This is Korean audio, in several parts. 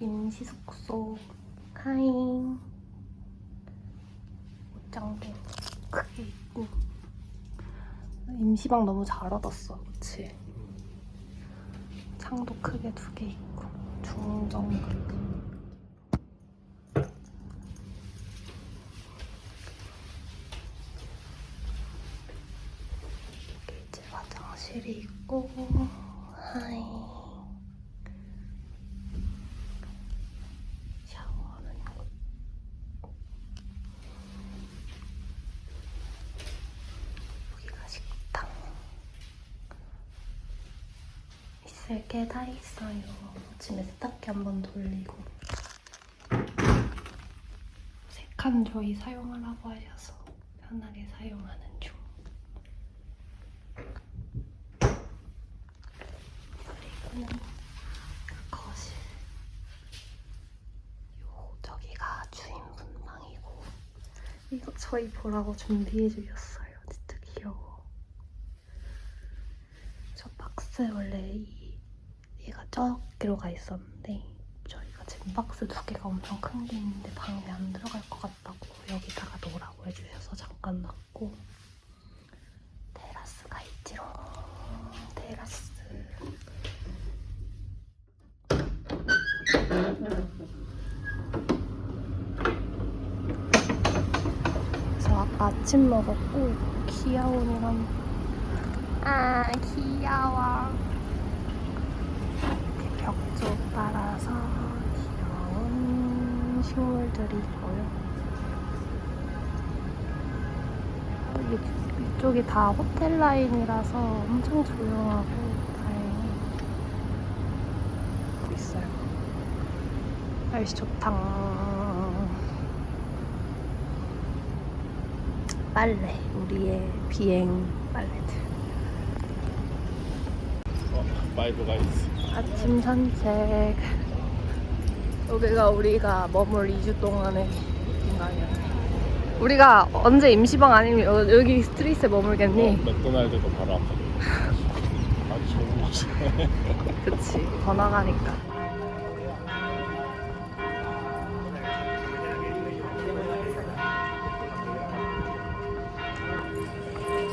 임시숙소 하잉. 옷장도 크게 있고. 임시방 너무 잘 얻었어, 그치? 창도 크게 2개 있고 중정글. 여기 이제 화장실이 있고 하이. 샤워하는 곳. 여기가 식당. 있을 게 다 있어요. 아침에 세탁기 한번 돌리고. 세칸조이 사용하라고 하셔서 편하게 사용하는 중. 그리고 거실. 저기가 주인분 방이고. 이거 저희 보라고 준비해 주셨어요. 진짜 귀여워. 저 박스 원래 얘가 저기로 가 있었는데 저희가 지금 박스 2개가 엄청 큰 게 있는데 방에 안 들어갈 것 같다고 여기다가 놓으라고 해주셔서 잠깐 놨고. 테라스가 있지롱. 테라스. 그래서 아까 아침 먹었고 귀여운이랑 귀여워. 이렇게 벽쪽 따라서 귀여운 식물들이 있고요. 이쪽이 다 호텔 라인이라서 엄청 조용하고 다행히 있어요. 날씨 좋다. 빨래, 우리의 비행 빨래들. 파이브 가이즈. 아침 산책. 여기가 우리가 머물 2주 동안의 공간이야. 우리가 언제 임시방 아니면 여기 스트리트에 머물겠니? 맥도날드도 바로 앞에. 아주 좋은 곳이. 그치, 번화가니까.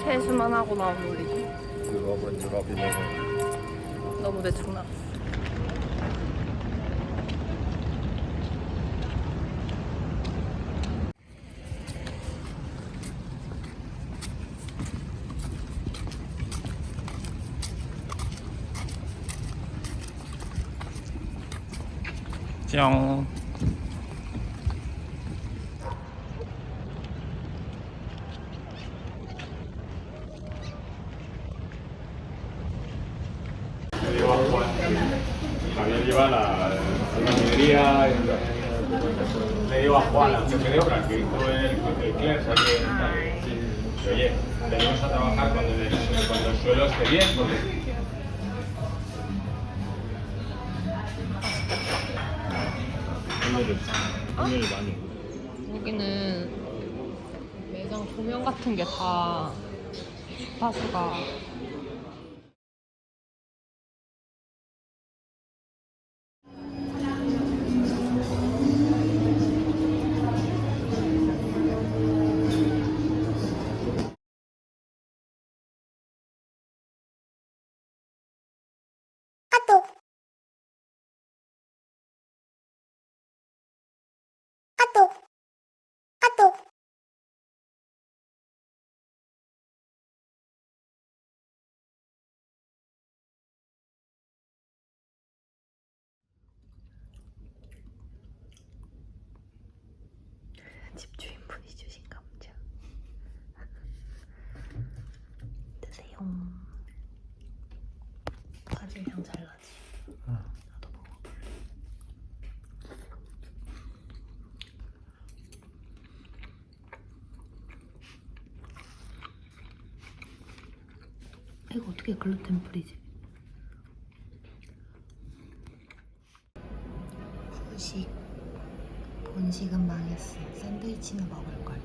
세수만 하고 나온 우리. 유럽이네. 너무 대충 나왔어. 짱. Javier lleva la minería, le digo a Juan, que me dio para que hizo el clerks aquí en Cádiz. Sí. Oye, venimos a trabajar cuando el suelo esté bien, porque 오늘 많이 여기는 매장 조명 같은 게 다 주파수가 집주인분이 주신 감자. 드세요. 바질 향 잘 나지? 나도 먹어볼래. 이거 어떻게 글루텐 프리지? 후식. 본식은 망했어. 샌드위치는 먹을걸.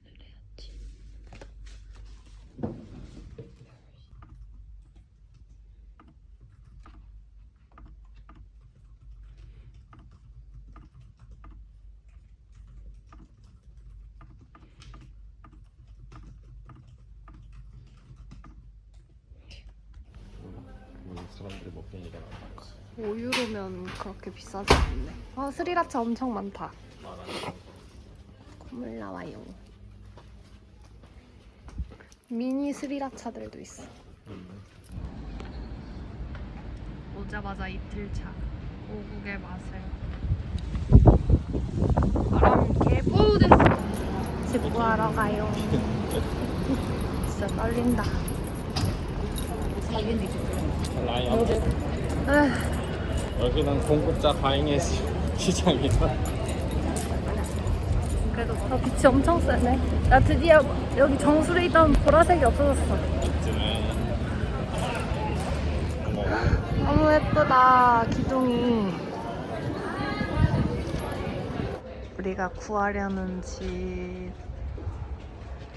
그래야지. 사람들이 먹기엔 이게 나아. 5유로면 그렇게 비싸지 않네. 스리라차 엄청 많다. 콧물 나와요. 미니 스리라차들도 있어. 오자마자 이틀차 오국의 맛을. 바람 개뿌듯. 집 구하러 가요. 진짜 떨린다. 라이언. 에휴, 여기는 공급자 과잉의 시장이다. 그래도 빛이 엄청 세네. 나 드디어 여기 정수리에 있던 보라색이 없어졌어. 너무 예쁘다, 기둥이. 우리가 구하려는 집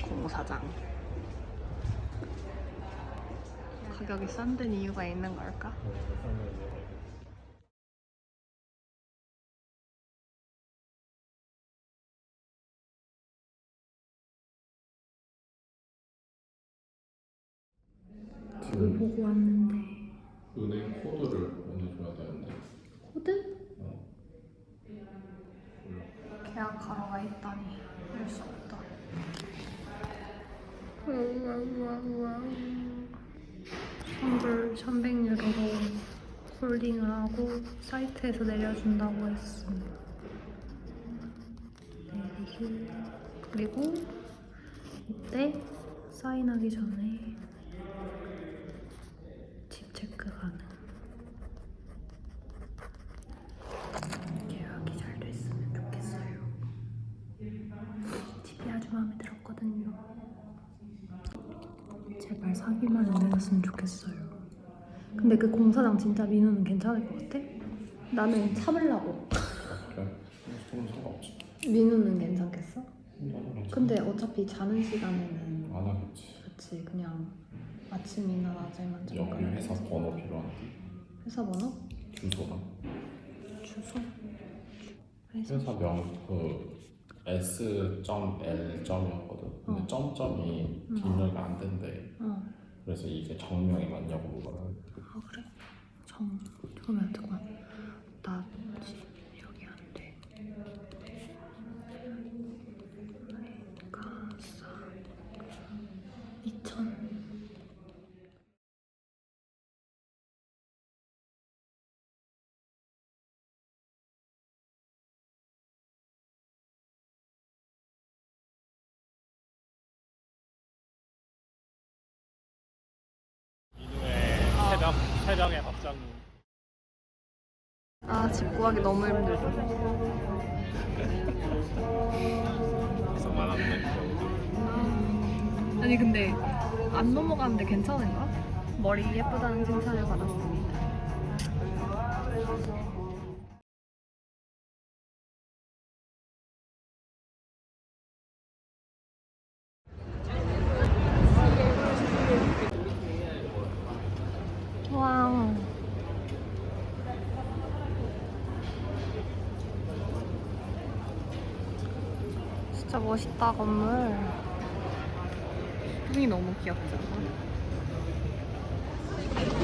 공사장. 가격이 싼 데는 이유가 있는 걸까? 뭘 보고 왔는데. 은행 코드를 보내줘야 되는데. 코드? 계약하러 가 있다니 할 수 없다. 환불 300유로로 홀딩을 하고 사이트에서 내려준다고 했음. 내리기. 그리고 이때 사인하기 전에 집 체크 가능. 계약이 잘 됐으면 좋겠어요. 집이 아주 마음에 들었거든요. 제발 사기만 안 되었으면 좋겠어요. 근데 그 공사장 진짜 민우는 괜찮을 것 같아? 나는 참으려고. 그래? 그럼 상관없지. 민우는 괜찮겠어? 근데 어차피 자는 시간에는 안 하겠지. 그치, 그냥 아침이나 낮에만 여기 잠깐. 회사 번호 필요한데. 회사 번호? 주소랑. 주소? 회사명 그 S.L.이었거든. 근데 점점이 기억이 안 된대. 그래서 이게 정명이 맞냐고 물어봐요. 아 그래? 그러면 잠깐 나 여기 안 돼. 가사 2000. 새벽에 답장. 집 구하기 너무 힘들죠. 그래서 말았네. 아니 근데 안 넘어가는데 괜찮은가? 머리 예쁘다는 칭찬을 받았습니다. 와. 진짜 멋있다, 건물. 풍이 너무 귀엽잖아.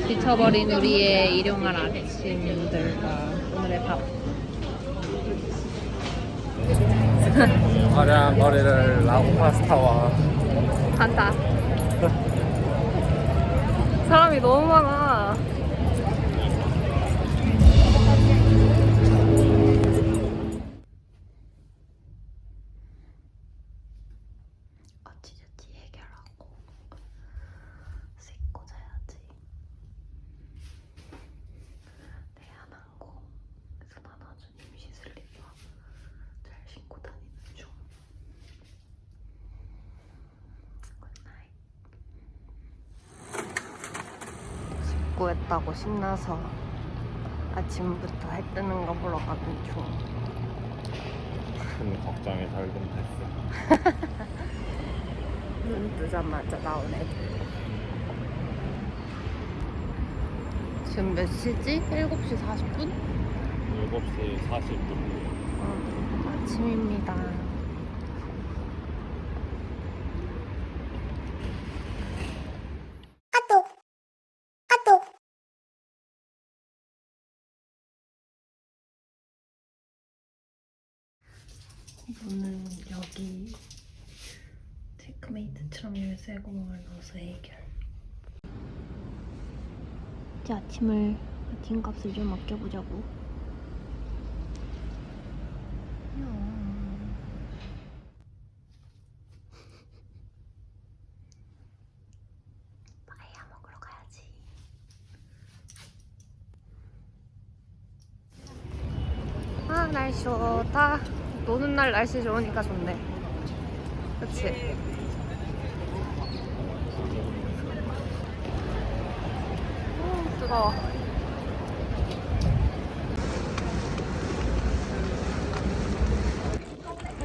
지쳐버린 우리의 일용할 아침들과 오늘의 밥. 화려한 머리를 라고 파스타와 간다. 사람이 너무 많아. 어찌저찌 해결하고 씻고 자야지. 대한항공에서 나눠준 임시 슬리퍼 잘 신고 다니는 중. 굿나잇. 씻고 했다고 신나서 아침부터 해 뜨는 거 보러 가는 중. 큰 걱정에 덜긴 됐어. 눈 뜨자마자 나온 애들. 지금 몇 시지? 7시 40분? 7시 40분. 아침입니다. 문은 여기 체크메이트처럼 열쇠 구멍을 넣어서 해결. 이제 아침값을 좀 아껴보자고. 빠에야 먹으러 가야지. 아, 날씨 좋다. 노는 날 날씨 좋으니까 좋네. 그치? 뜨거워.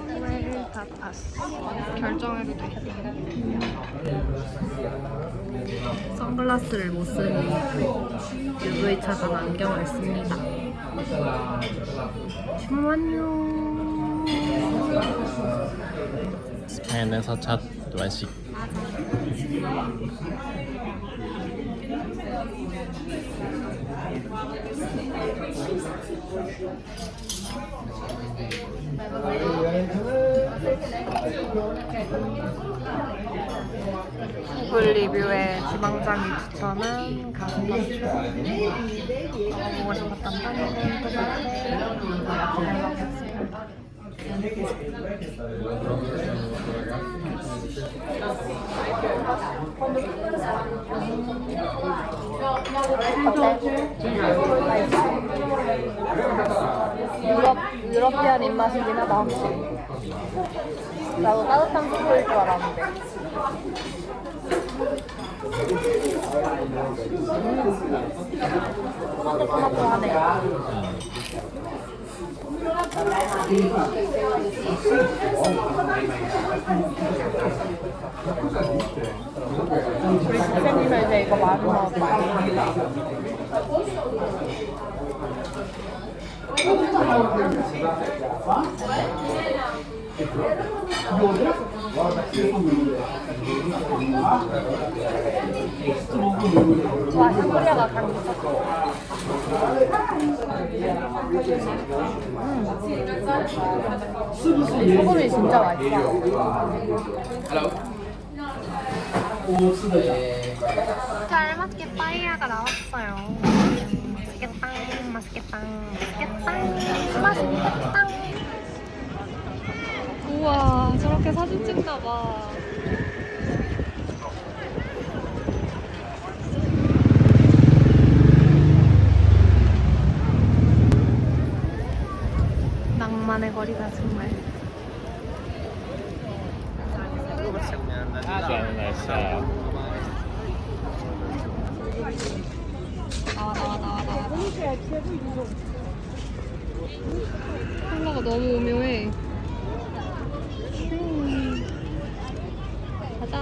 오늘 타파스 결정해도 돼. 선글라스를 못 쓰니 UV 차단 안경을 씁니다. 주문 완료. 스페인에서 첫 외식. 구글 리뷰에 지방장이 추천한 가슴밥초. 먹고 싶었던 빵은 뜨겁게 잘 먹겠습니다. 유러피안 입맛이긴 하다 확실히. 나도 따뜻한 소스일 줄 알았는데. 토마토하네. 우리 집사님은 이제 이거 많이 먹을 거야. 와, 샹그리아가 강 미쳤어. 소금이 진짜 맛있어. 잘 맞게 빠이야가 나왔어요. 맛있겠다, 맛있겠다, 맛있겠다, 맛있겠다. 우와, 저렇게 사진 찍나봐. 낭만의 거리다 정말. 나와. 컬러가 너무 오묘해. 가자.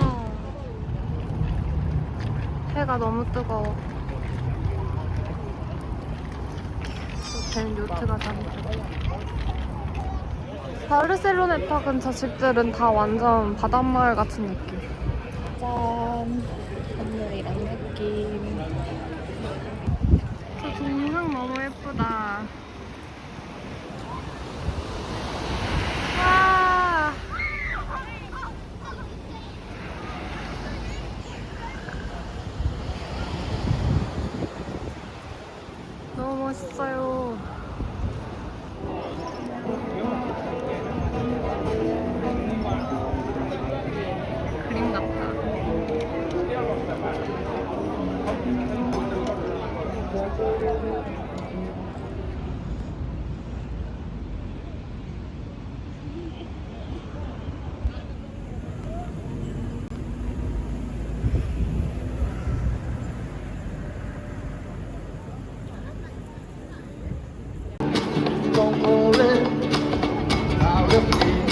해가 너무 뜨거워. 벤 요트가 잠겨. 바르셀로네타 근처 집들은 다 완전 바닷마을 같은 느낌. 짠! 하늘이랑 느낌. 저 동상 너무 예쁘다. 와! 너무 멋있어요. 그림 같다. Don't worry about a thing.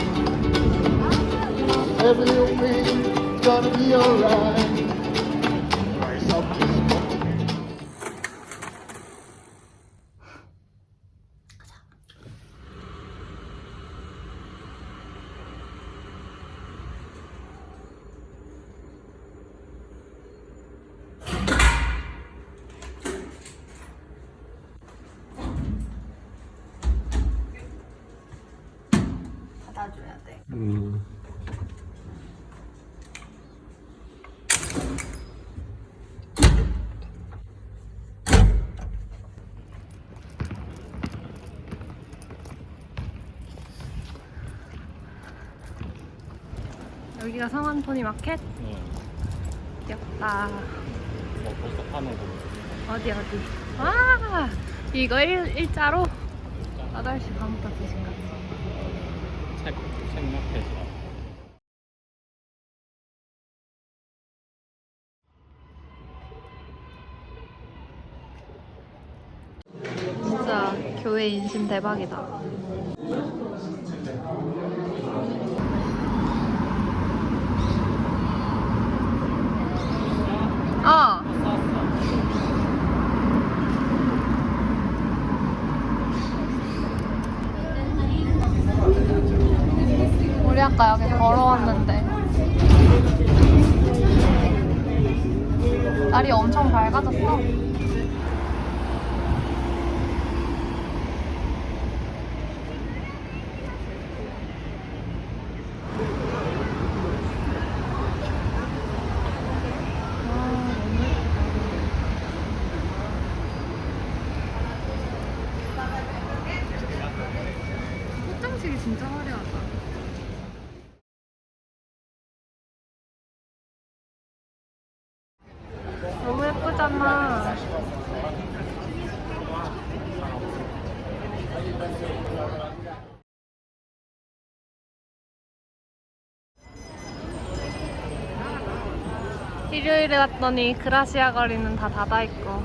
Everything's gonna be alright. Some people 여기가 성안포니 마켓? 귀엽다. 벌써 파는 거. 어디? 와! 이거 일자로? 8시 반부터 2시까지. 책 마켓이라. 진짜 교회 인심 대박이다. 우리 아까 여기 걸어왔는데 날이 엄청 밝아졌어. 꽃장식이 진짜 화려하다. 너무 예쁘잖아. 일요일에 갔더니 그라시아 거리는 다 닫아있고.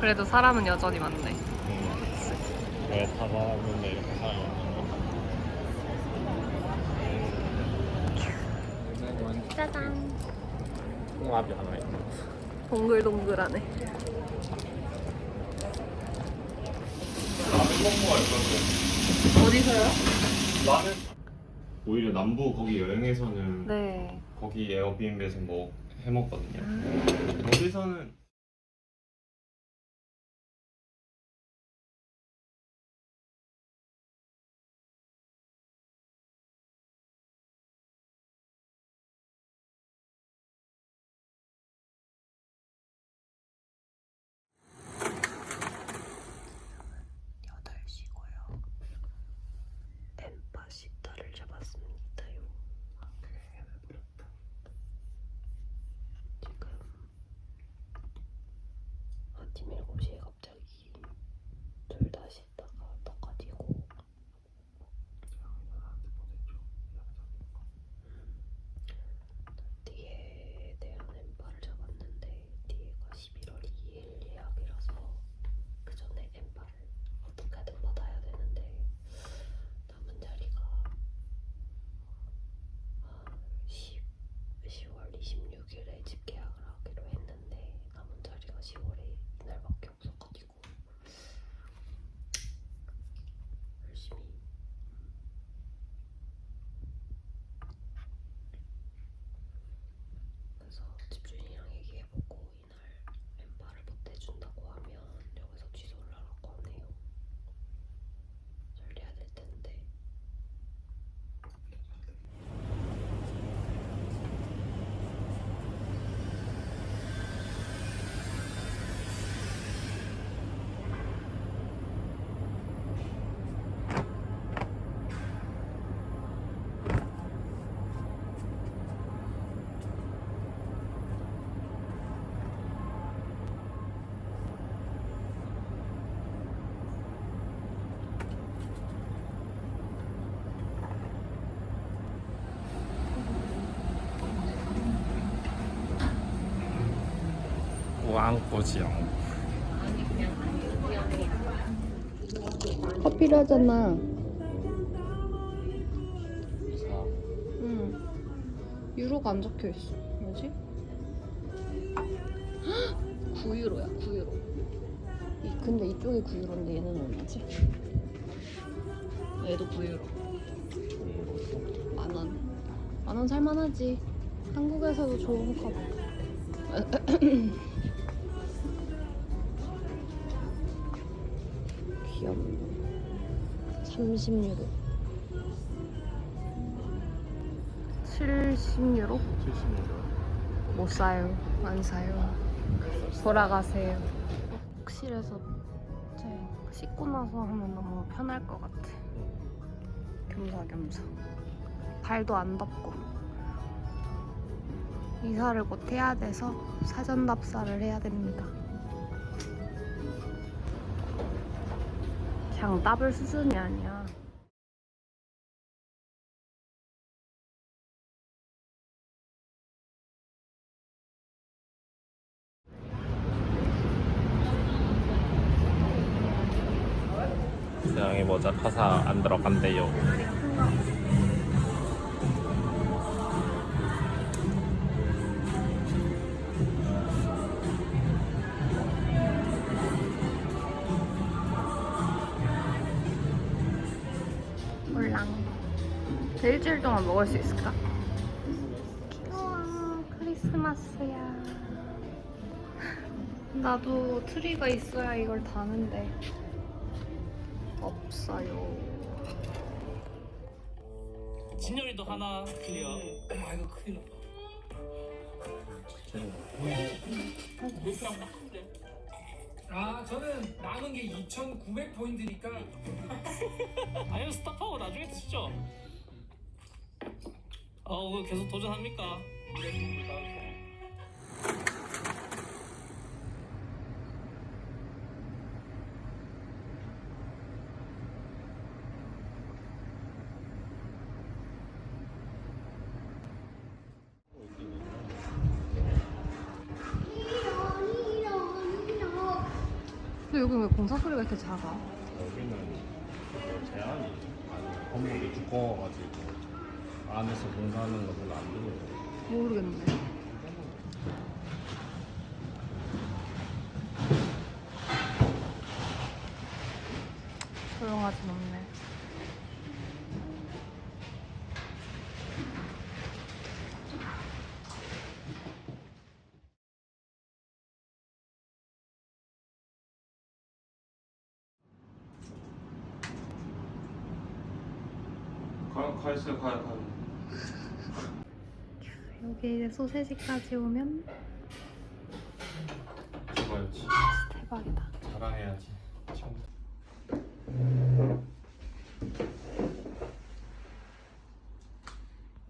그래도 사람은 여전히 많네. 왜 닫았는데 이렇게 사람이 없는 거? 짜잔. 홍합이 하나 있고. 동글동글하네. 어디서요? 오히려 남부 거기 여행에서는 네. 거기 에어비앤비에서 뭐 해먹거든요. 여기서는 엠파시타를 잡았습니다요. 지금 아침 7시에 갑자기 둘 다 씻다가 떠가지고 뒤에 대한 엠파를 잡았는데 뒤에가 11월 2일 예약이라서 그 전에 엠파를 어떻게든 받아야 되는데 남은 자리가 10월 26일에 집 계약을 하기로 했는데 남은 자리가 10월에 이날밖에 없어가지고 열심히 그래서 집주인이랑 얘기해보고 이날 엠파를 못 해준다고 하면 여기서 취소를 하라고 하네요. 잘 돼야 될 텐데. 우왕꼬지랑 커피를 하잖아. 응. 유로가 안 적혀 있어. 뭐지? 9유로야, 9유로. 근데 이쪽이 9유로인데 얘는 얼마지? 얘도 9유로. 만원 살만하지. 한국에서도 좋은 컵. 귀엽네. 30유로. 70유로? 70유로. 못 사요. 안 사요. 돌아가세요. 욕실에서 이제 씻고 나서 하면 너무 편할 것 같아. 겸사겸사. 발도 안 덥고. 이사를 곧 해야 돼서 사전 답사를 해야 됩니다. 그냥 따블 수준이 아니야. 세상에 모자 파사 안 들어간대요. 몰랑. 일주일 동안 먹을 수 있을까? 귀여워. 크리스마스야. 나도 트리가 있어야 이걸 다는데 없어요. 진열이도 하나 클리어. 아 이거 큰일 났다. 아 저는 남은 게 2,900포인트니까 아니면 스탑하고 나중에 드시죠. 그거 계속 도전합니까? 근데 여기 왜 공사 소리가 이렇게 작아? 여기는 제한이 아니 건물이 두꺼워가지고 안에서 공사하는 거 별로 안 들려요. 모르겠네. 조용하진 않네. 가. 여기 이제 소세지까지 오면 죽어야지. 대박이다. 자랑해야지. 처음부터.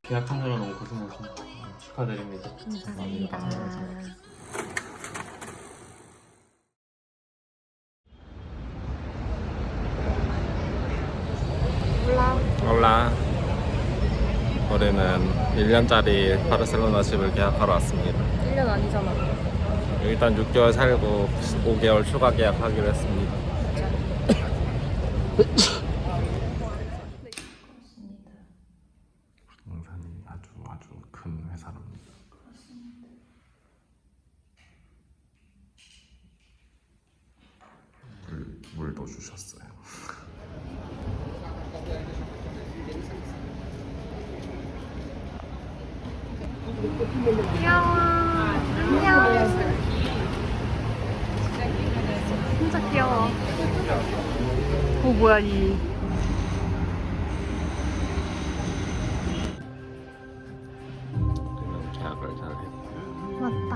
계약하느라 너무 고생하셨습니다. 축하드립니다. 감사합니다. 올라. 우리는 1년짜리 바르셀로나 집을 계약하러 왔습니다. 1년 아니잖아. 일단 6개월 살고 5개월 추가 계약하기로 했습니다. 부동산이 아주 큰 회사랍니다. 물도 주셨어요. 귀여워. 안녕. 진짜 귀여워. 뭐야 이. 계약을 잘 했고. 맞다.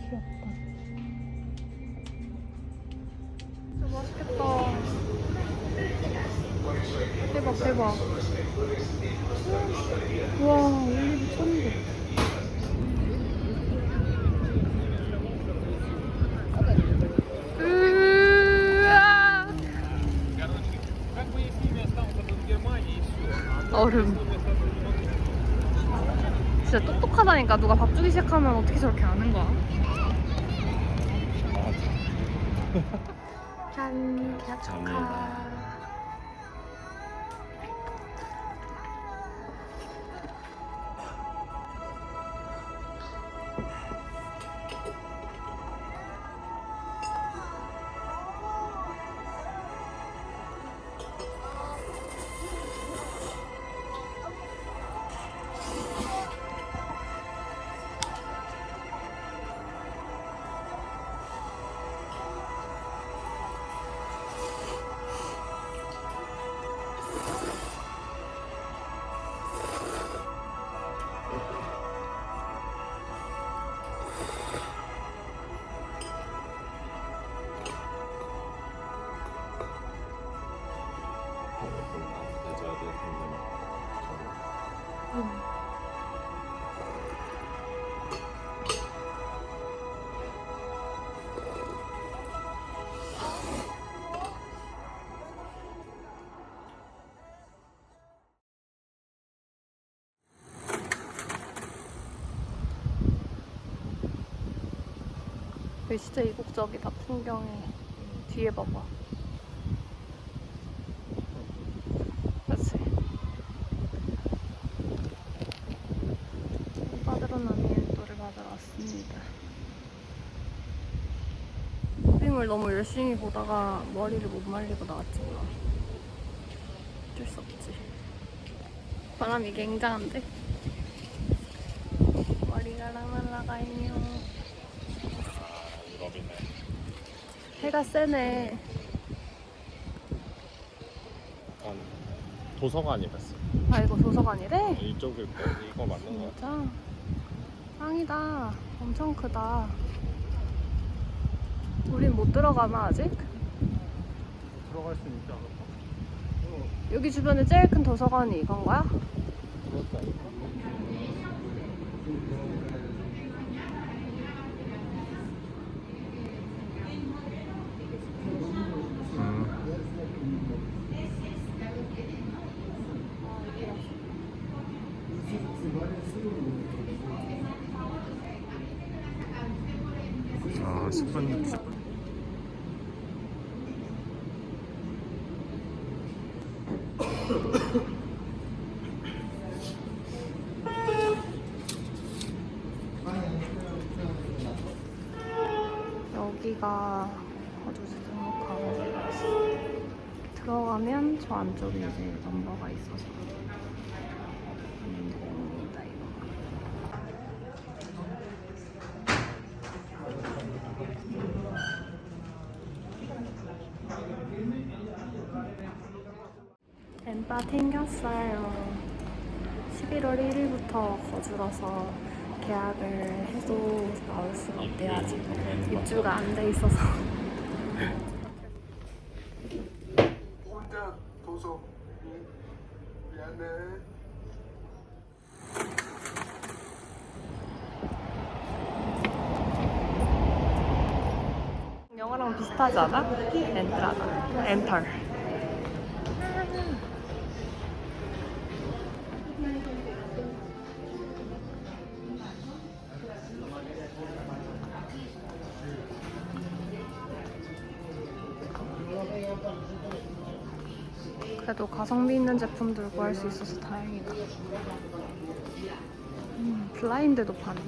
귀엽다. 진짜 맛있겠다. 대박. 와, 올리브 천개. 얼음. 진짜 똑똑하다니까. 누가 밥 주기 시작하면 어떻게 저렇게 아는 거야? 짠, 계약 축하. 감사합니다. 여기 진짜 이국적이다, 풍경이. 뒤에 봐봐. 그치? 파드로나미엔토를 받으러 왔습니다. 쇼핑을 너무 열심히 보다가 머리를 못 말리고 나왔지만 어쩔 수 없지. 바람이 굉장한데? 머리가 날아가 있네요. 유럽이네. 해가 세네. 약간 도서관이랬어. 아, 이거 도서관이래? 이쪽일 거 이거 맞는 거 같아. 진짜? 짱이다. 엄청 크다. 우린 못 들어가나 아직? 들어갈 수 있지 않을까? 여기 주변에 제일 큰 도서관이 이건 거야? 그렇다니까. 아, 10분. 여기가 거주지 등록하고 들어가면 저 안쪽에 이제 넘버가 있어서 됩니다. 이거. 엠바 챙겼어요. 11월 1일부터 거주라서 계약을 해도 나올 수가 없대요. 아직 입주가 안 돼 있어서. 혼자 도서 미안해. 영화랑 비슷하지 않아? 엔트라다. 엔터. 그래도 가성비 있는 제품들 구할 수 있어서 다행이다. 블라인드도 파네.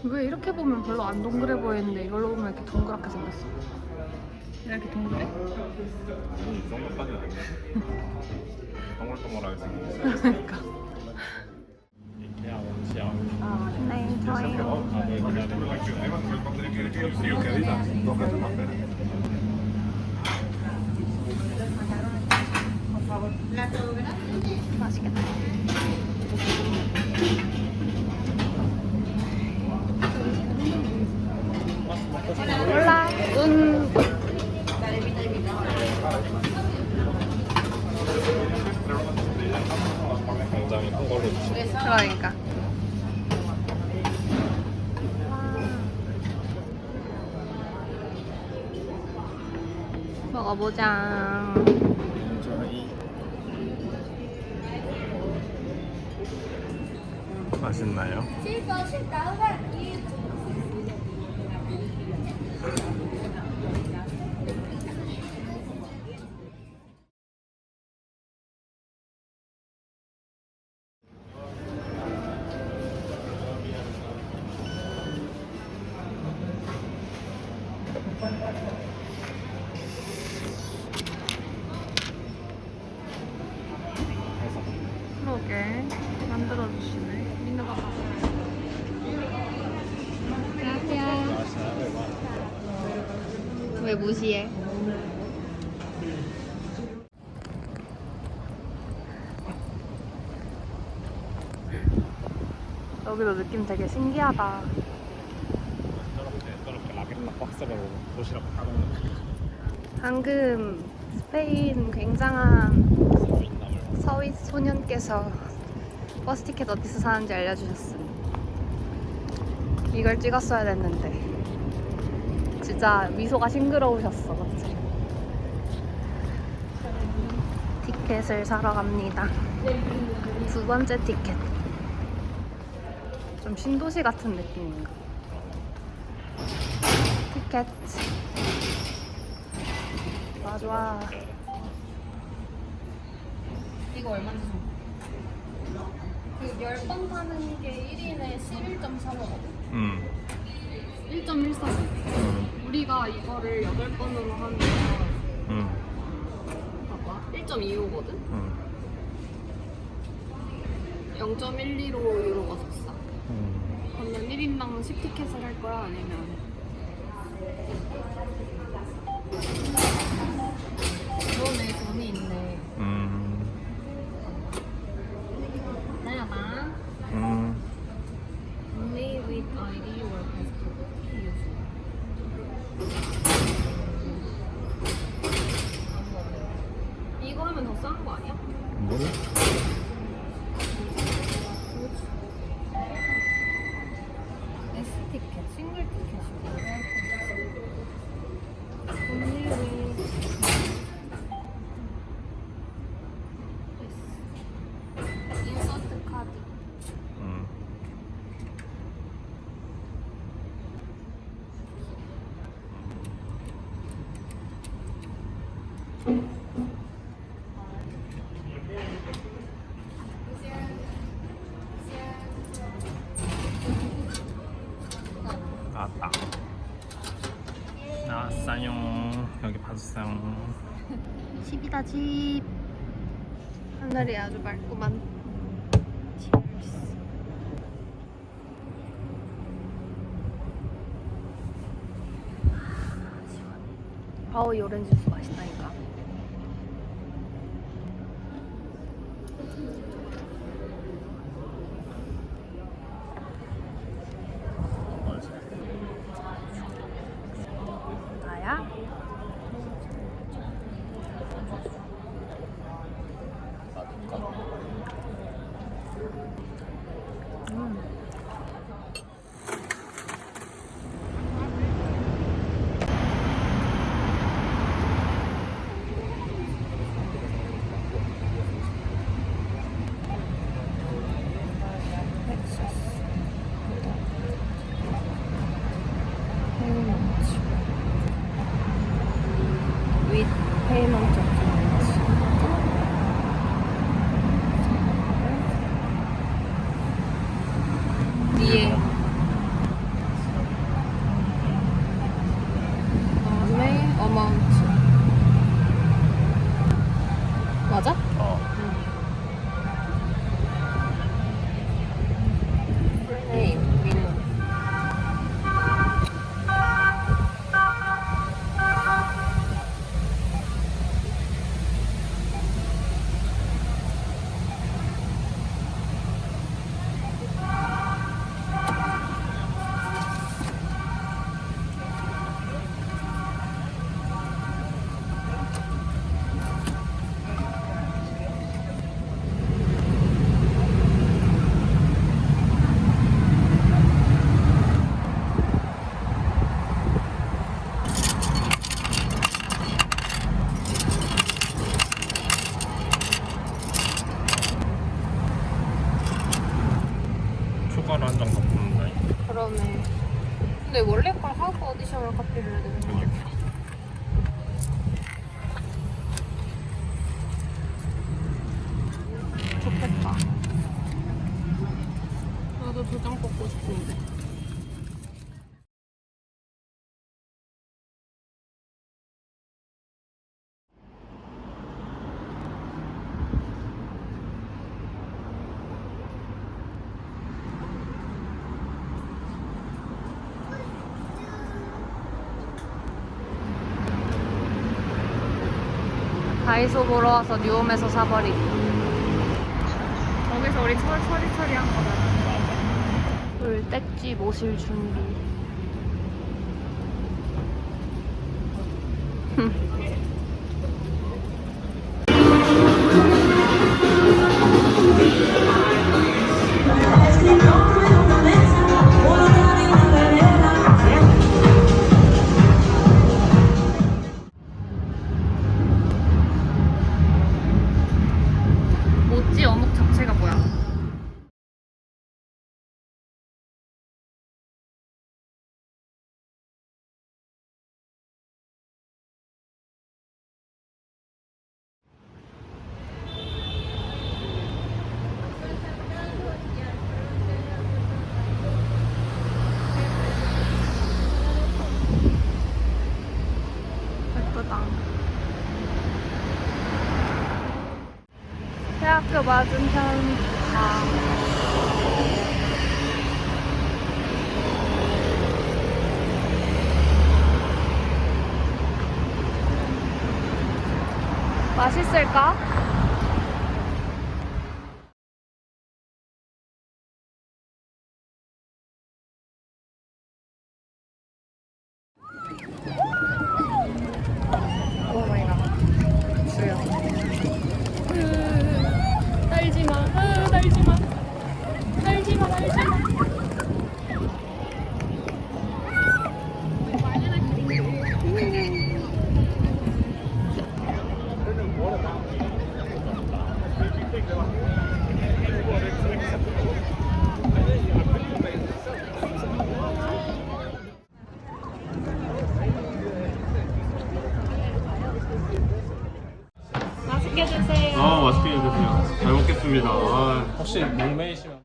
왜 이렇게 보면 별로 안 동그래 보이는데 이걸로 보면 이렇게 동그랗게 생겼어? 이렇게 동그래? 이 정도까지는 아니야. 동글동글하게 생겼어. 그러니까. 이케아 원치아웃. 아, 네, 저희요. 다들 맛있겠다. 몰라. 먹어보자. 맛있나요? 그러게 만들어주시네. 민우가 봐. 왜 무시해? 여기도 느낌 되게 신기하다. 저렇게 라켓 박스로 도시락 타는 방금 스페인 굉장한 서윗 소년께서 버스 티켓 어디서 사는지 알려주셨음. 이걸 찍었어야 됐는데 진짜 미소가 싱그러우셨어. 맞지? 티켓을 사러 갑니다. 두 번째 티켓. 좀 신도시 같은 느낌인가? 티켓. 좋아 좋아. 이거 얼마인지 좀. 그 10번 타는 게 1인에 11.3원거든? 1.14. 우리가 이거를 8번으로 하면 봐봐 1.25거든? 0.115 유로가 더 싸. 그러면 1인당 10티켓을 할 거야? 아니면 그러네. 돈이 있네. 나야나 Only with ID or passport. 이거 하면 더 싼 거 아니야? 뭐를? S티켓, 싱글 티켓이고. Only with 인서트 카드. 나왔다. 나왔어요. 여기 봐주세요. 집이다 집. 하늘이 아주 맑구만. 아우 오렌지 주스 맛있다니까. 나야? with payment documents. 위에 그다음에 amount. 맞아? name 민우. 근데 원래 걸 하고 오디션을 카피를 해야 되는 거 아니야? 좋겠다. 나도 2장 뽑고 싶은데. 다이소 보러 와서 뉴홈에서 사버리기. 여기서 우리 처리한 거잖아. 물딱지 모실 준비. 모찌 어묵 자체가 뭐야? 예쁘다. 대학교 맞은편 맛있을까? 오 마이 갓. 주여. 날지마, 날지마, 날지마, 날지마. 맛있게 드세요. 맛있게 드세요. 잘 먹겠습니다. 혹시 목매이시면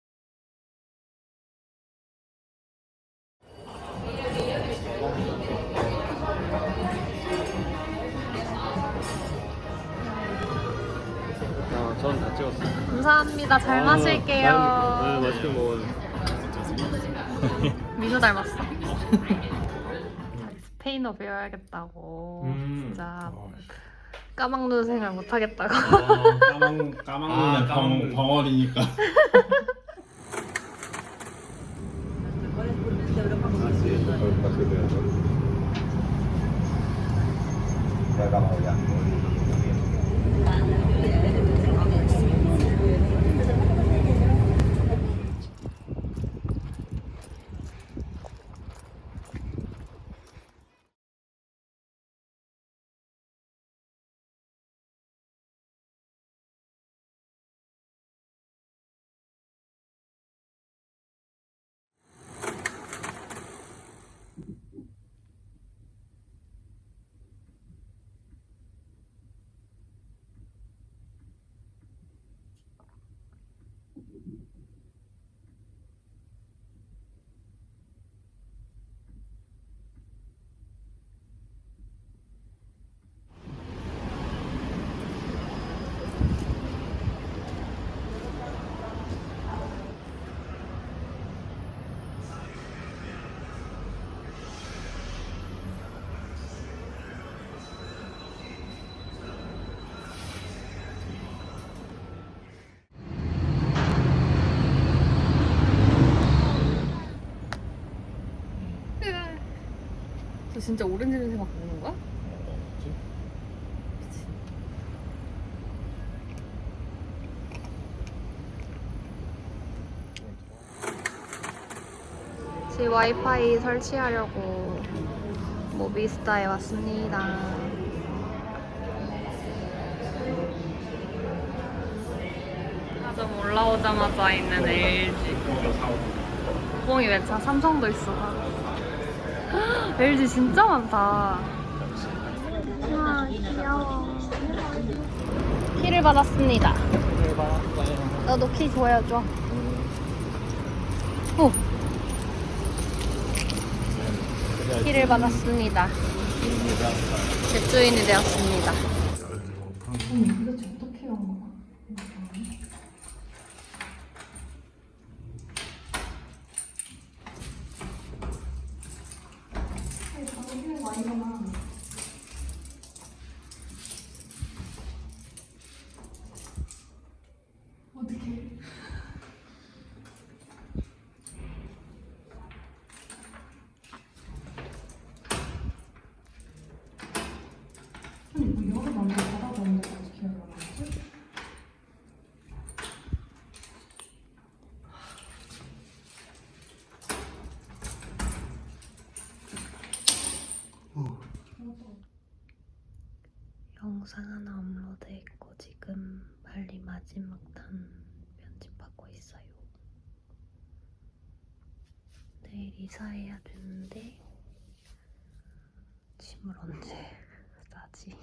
전 다 찍었어요. 감사합니다. 잘 마실게요. 맛있게 먹어요. 민우 닮았어. 스페인어 배워야겠다고. 진짜 까막눈 생활 못하겠다고. 까망눈은 벙어리니까. 저 진짜 오렌지 냄새 맡고 오는 거야? 제 와이파이 설치하려고 모비스타에 왔습니다. 좀 올라오자마자 있는 LG. 뽕이 왜 차? 삼성도 있어. LG 진짜 많다. 와 귀여워. 키를 받았습니다. 너도 키 보여줘. 오. 키를 받았습니다. 집주인이 되었습니다. 언니 도대체 어떻게 한 거야? 영상 하나 업로드했고 지금 빨리 마지막 단 편집하고 있어요. 내일 이사해야 되는데 짐을 언제 싸지?